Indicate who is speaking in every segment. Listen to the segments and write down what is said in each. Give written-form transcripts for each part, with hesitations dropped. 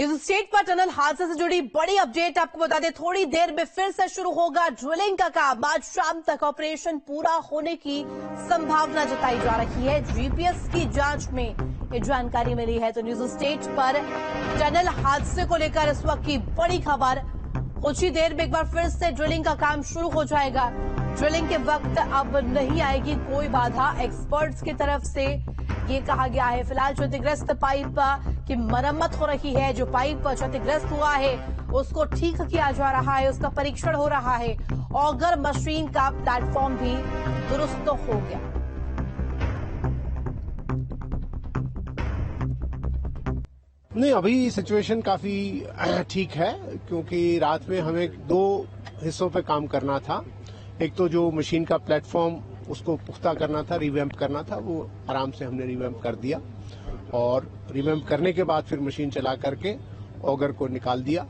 Speaker 1: News state पर tunnel हादसे से जुड़ी बड़ी अपडेट आपको बता दें, थोड़ी देर में फिर से शुरू होगा ड्रिलिंग का काम। आज शाम तक ऑपरेशन पूरा होने की संभावना जताई जा रही है। जीपीएस की जांच में ये जानकारी मिली है। तो न्यूज स्टेट पर टनल हादसे को लेकर इस वक्त की बड़ी खबर। कुछ ही देर में एक बार फिर से ड्रिलिंग का काम शुरू हो जाएगा। ड्रिलिंग के वक्त अब नहीं आएगी कोई बाधा, एक्सपर्ट्स की तरफ से ये कहा गया है। फिलहाल क्षतिग्रस्त पाइप की मरम्मत हो रही है। जो पाइप क्षतिग्रस्त हुआ है उसको ठीक किया जा रहा है, उसका परीक्षण हो रहा है। ऑगर मशीन का प्लेटफॉर्म भी दुरुस्त हो गया।
Speaker 2: नहीं, अभी सिचुएशन काफी ठीक है, क्योंकि रात में हमें दो हिस्सों पे काम करना था। एक तो जो मशीन का प्लेटफॉर्म उसको पुख्ता करना था, रिवैम्प करना था, वो आराम से हमने रिवैम्प कर दिया। और रिवैम्प करने के बाद फिर मशीन चला करके ऑगर को निकाल दिया।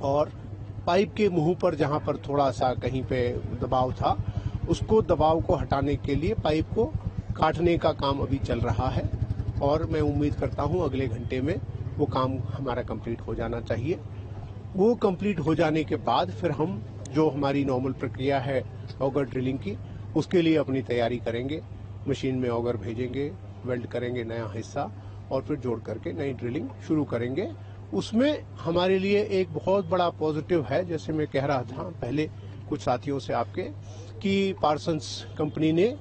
Speaker 2: और पाइप के मुंह पर जहां पर थोड़ा सा कहीं पे दबाव था, उसको दबाव को हटाने के लिए पाइप को काटने का काम अभी चल रहा है। और मैं उम्मीद करता हूं अगले घंटे में वो काम हमारा कंप्लीट हो जाना चाहिए। वो कंप्लीट हो जाने के बाद फिर हम जो हमारी नॉर्मल प्रक्रिया है ऑगर ड्रिलिंग की, उसके लिए अपनी तैयारी करेंगे। मशीन में ऑगर भेजेंगे, वेल्ड करेंगे नया हिस्सा और फिर जोड़ करके नई ड्रिलिंग शुरू करेंगे। उसमें हमारे लिए एक बहुत बड़ा पॉजिटिव है, जैसे मैं कह रहा था पहले कुछ साथियों से आपके, कि पार्सन्स कंपनी ने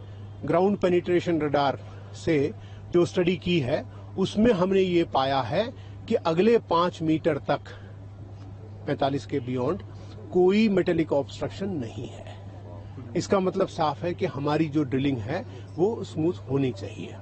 Speaker 2: ग्राउंड पेनिट्रेशन रडार से जो स्टडी की है उसमें हमने ये पाया है कि अगले 5 मीटर तक 45 के बियॉन्ड कोई मेटेलिक ऑब्स्ट्रक्शन नहीं है। इसका मतलब साफ है कि हमारी जो ड्रिलिंग है वो स्मूथ होनी चाहिए।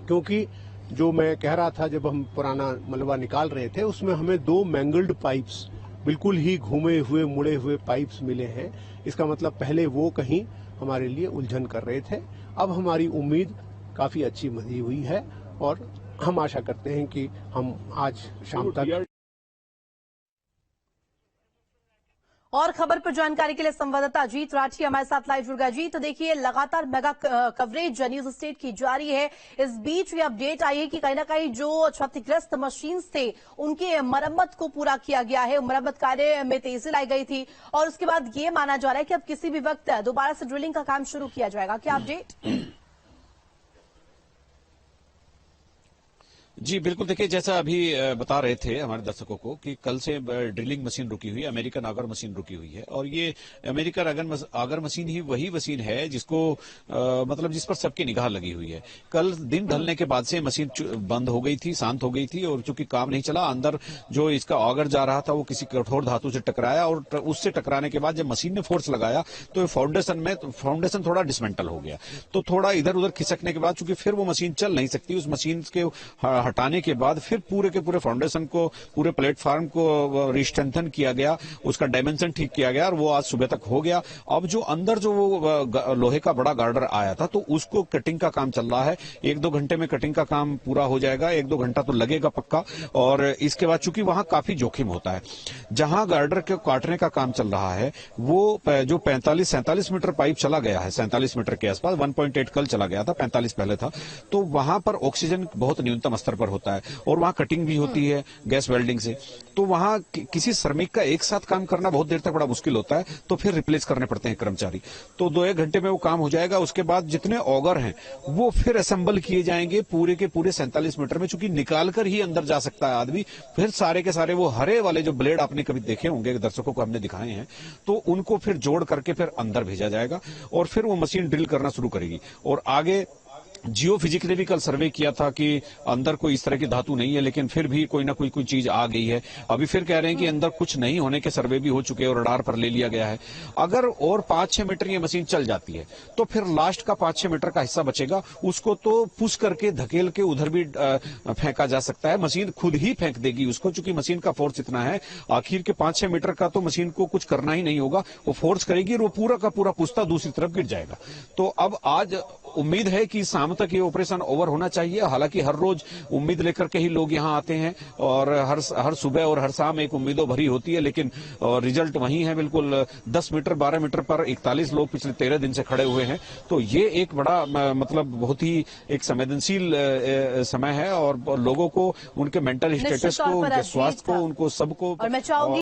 Speaker 2: क्योंकि जो मैं कह रहा था, जब हम पुराना मलबा निकाल रहे थे उसमें हमें 2 मैंगल्ड पाइप्स, बिल्कुल ही घूमे हुए मुड़े हुए पाइप्स मिले हैं। इसका मतलब पहले वो कहीं हमारे लिए उलझन कर रहे थे। अब हमारी उम्मीद काफी अच्छी बनी हुई है और हम आशा करते हैं कि हम आज शाम तक।
Speaker 1: और खबर पर जानकारी के लिए संवाददाता अजीत राठी हमारे साथ लाइव जुड़ गया। जी, तो देखिए लगातार मेगा कवरेज न्यूज स्टेट की जारी है। इस बीच ये अपडेट आई है कि कहीं ना कहीं जो क्षतिग्रस्त मशीन थे उनकी मरम्मत को पूरा किया गया है। मरम्मत कार्य में तेजी लाई गई थी और उसके बाद ये माना जा रहा है कि अब किसी भी वक्त दोबारा से ड्रिलिंग का काम शुरू किया जाएगा। क्या अपडेट?
Speaker 3: जी बिल्कुल, देखिए जैसा अभी बता रहे थे हमारे दर्शकों को कि कल से ड्रिलिंग मशीन रुकी हुई है, अमेरिकन आगर मशीन रुकी हुई है। और ये अमेरिकन आगर मशीन ही वही मशीन है जिसको मतलब जिस पर सबकी निगाह लगी हुई है। कल दिन ढलने के बाद से मशीन बंद हो गई थी, शांत हो गई थी और चूंकि काम नहीं चला, अंदर जो इसका आगर जा रहा था वो किसी कठोर धातु से टकराया और उससे टकराने के बाद जब मशीन ने फोर्स लगाया तो फाउंडेशन थोड़ा डिसमेंटल हो गया। तो थोड़ा इधर उधर खिसकने के बाद चूंकि फिर वो मशीन चल नहीं सकती, उस मशीन के हटाने के बाद फिर पूरे के पूरे फाउंडेशन को, पूरे प्लेटफॉर्म को रिस्ट्रेंथन किया गया, उसका डायमेंशन ठीक किया गया और वो आज सुबह तक हो गया। अब जो अंदर जो वो लोहे का बड़ा गार्डर आया था तो उसको कटिंग का काम चल रहा है। 1-2 घंटे में कटिंग का काम पूरा हो जाएगा, 1-2 घंटा तो लगेगा पक्का। और इसके बाद चूंकि वहां काफी जोखिम होता है, जहां गार्डर के काटने का काम चल रहा है वो जो 45-47 मीटर पाइप चला गया है, 47 मीटर के आसपास, 1.8 कल चला गया था, 45 पहले था, तो वहां पर ऑक्सीजन बहुत न्यूनतम स्तर पर होता है और वहां कटिंग भी होती है गैस वेल्डिंग से। तो वहां किसी श्रमिक का एक साथ काम करना बहुत देर तक बड़ा मुश्किल होता है, तो फिर रिप्लेस करने पड़ते हैं कर्मचारी। तो 2-1 घंटे में वो काम हो जाएगा। उसके बाद जितने ऑगर हैं वो फिर असेंबल किए जाएंगे पूरे के पूरे 47 मीटर में, चूंकि निकाल कर ही अंदर जा सकता है आदमी। फिर सारे के सारे वो हरे वाले जो ब्लेड आपने कभी देखे होंगे, दर्शकों को हमने दिखाए हैं, तो उनको फिर जोड़ करके फिर अंदर भेजा जाएगा और फिर वो मशीन ड्रिल करना शुरू करेगी। और आगे जियो फिजिक्स ने भी कल सर्वे किया था कि अंदर कोई इस तरह की धातु नहीं है, लेकिन फिर भी कोई ना कोई चीज आ गई है। अभी फिर कह रहे हैं कि अंदर कुछ नहीं होने के सर्वे भी हो चुके हैं और रडार पर ले लिया गया है। अगर और 5-6 मीटर ये मशीन चल जाती है तो फिर लास्ट का 5-6 मीटर का हिस्सा बचेगा, उसको तो पुश करके धकेल के उधर भी फेंका जा सकता है। मशीन खुद ही फेंक देगी उसको, चूंकि मशीन का फोर्स इतना है। आखिर के 5-6 मीटर का तो मशीन को कुछ करना ही नहीं होगा, वो फोर्स करेगी और वो पूरा का पूरा पुस्ता दूसरी तरफ गिर जाएगा। तो अब आज उम्मीद है कि शाम तक ये ऑपरेशन ओवर होना चाहिए। हालांकि हर रोज उम्मीद लेकर के ही लोग यहाँ आते हैं और हर सुबह और हर शाम एक उम्मीदों भरी होती है, लेकिन रिजल्ट वही है बिल्कुल। 10 मीटर 12 मीटर पर 41 लोग पिछले 13 दिन से खड़े हुए हैं। तो ये एक बड़ा मतलब बहुत ही एक संवेदनशील समय है और लोगों को उनके मेंटल स्टेटस को, उनके स्वास्थ्य को, उनको सबको
Speaker 1: और मैं चाहूंगी